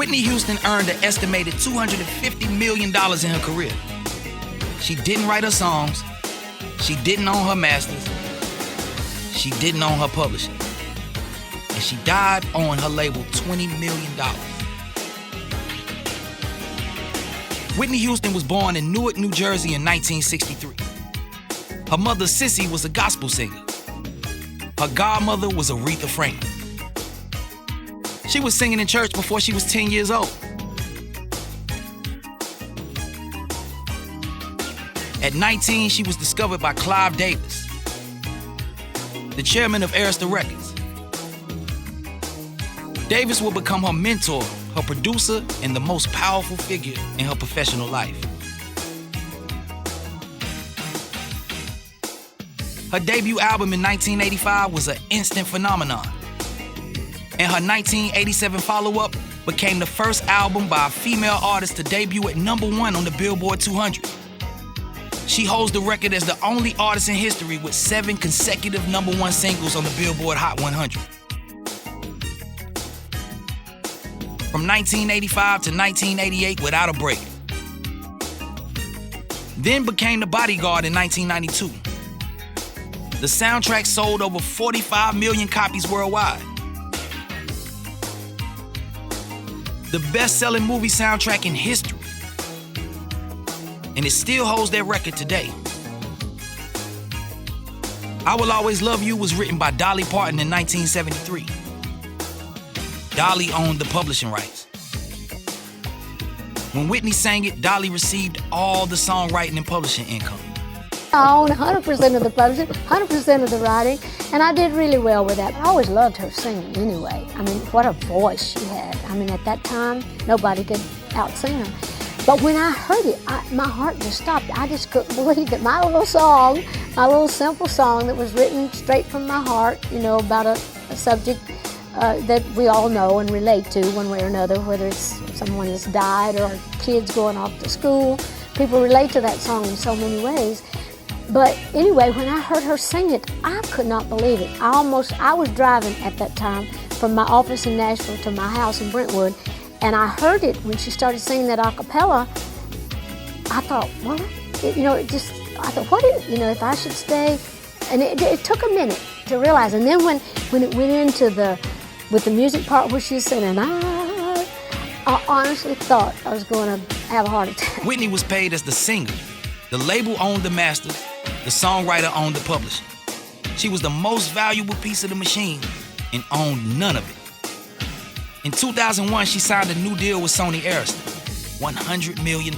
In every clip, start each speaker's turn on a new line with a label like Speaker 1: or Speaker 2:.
Speaker 1: Whitney Houston earned an estimated $250 million in her career. She didn't write her songs. She didn't own her masters. She didn't own her publishing. And she died owing her label $20 million. Whitney Houston was born in Newark, New Jersey in 1963. Her mother, Sissy, was a gospel singer. Her godmother was Aretha Franklin. She was singing in church before she was 10 years old. At 19, she was discovered by Clive Davis, the chairman of Arista Records. Davis would become her mentor, her producer, and the most powerful figure in her professional life. Her debut album in 1985 was an instant phenomenon, and her 1987 follow-up became the first album by a female artist to debut at #1 on the Billboard 200. She holds the record as the only artist in history with 7 consecutive #1 singles on the Billboard Hot 100. From 1985 to 1988 without a break. Then became The Bodyguard in 1992. The soundtrack sold over 45 million copies worldwide. The best-selling movie soundtrack in history. And it still holds that record today. I Will Always Love You was written by Dolly Parton in 1973. Dolly owned the publishing rights. When Whitney sang it, Dolly received all the songwriting and publishing income.
Speaker 2: I own 100% of the publishing, 100% of the writing, and I did really well with that. I always loved her singing anyway. I mean, what a voice she had. I mean, at that time, nobody could out-sing her. But when I heard it, my heart just stopped. I just couldn't believe that my little song, my little simple song that was written straight from my heart, you know, about a subject that we all know and relate to one way or another, whether it's someone that's died or kids going off to school. People relate to that song in so many ways. But anyway, when I heard her sing it, I could not believe it. I was driving at that time from my office in Nashville to my house in Brentwood, and I heard it when she started singing that a cappella. I thought, well, I thought, if I should stay? And it took a minute to realize. And then when it went into with the music part where she was singing, I honestly thought I was going to have a heart attack.
Speaker 1: Whitney was paid as the singer. The label owned the masters. The songwriter owned the publishing. She was the most valuable piece of the machine and owned none of it. In 2001, she signed a new deal with Sony Arista, $100 million,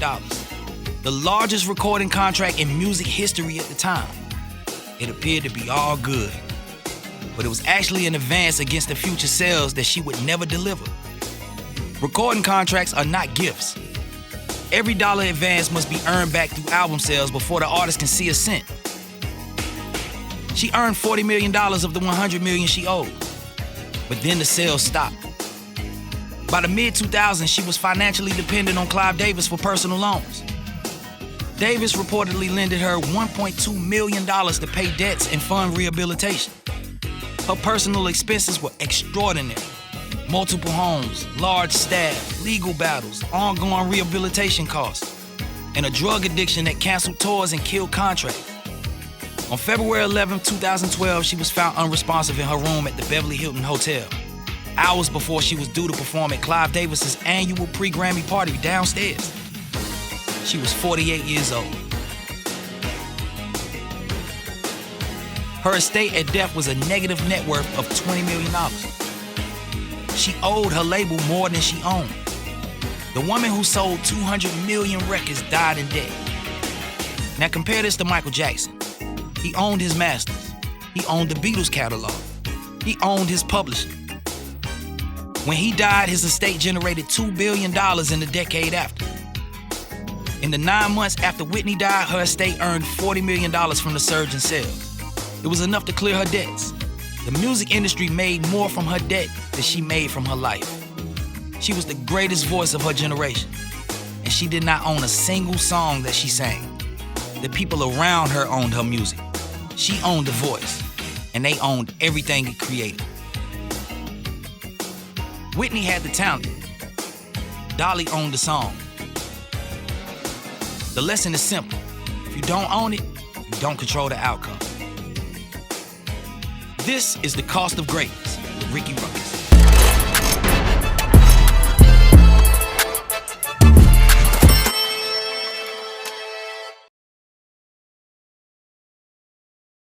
Speaker 1: the largest recording contract in music history at the time. It appeared to be all good, but it was actually an advance against the future sales that she would never deliver. Recording contracts are not gifts. Every dollar advance must be earned back through album sales before the artist can see a cent. She earned $40 million of the $100 million she owed, but then the sales stopped. By the mid-2000s, she was financially dependent on Clive Davis for personal loans. Davis reportedly lended her $1.2 million to pay debts and fund rehabilitation. Her personal expenses were extraordinary. Multiple homes, large staff, legal battles, ongoing rehabilitation costs, and a drug addiction that canceled tours and killed contracts. On February 11, 2012, she was found unresponsive in her room at the Beverly Hilton Hotel, hours before she was due to perform at Clive Davis's annual pre-Grammy party downstairs. She was 48 years old. Her estate at death was a negative net worth of $20 million. She owed her label more than she owned. The woman who sold 200 million records died in debt. Now compare this to Michael Jackson. He owned his masters. He owned the Beatles catalog. He owned his publishing. When he died, his estate generated $2 billion in the decade after. In the 9 months after Whitney died, her estate earned $40 million from the surge in sales. It was enough to clear her debts. The music industry made more from her debt than she made from her life. She was the greatest voice of her generation, and she did not own a single song that she sang. The people around her owned her music. She owned the voice, and they owned everything it created. Whitney had the talent. Dolly owned the song. The lesson is simple. If you don't own it, you don't control the outcome. This is The Cost of Greatness with Ricky Rucker.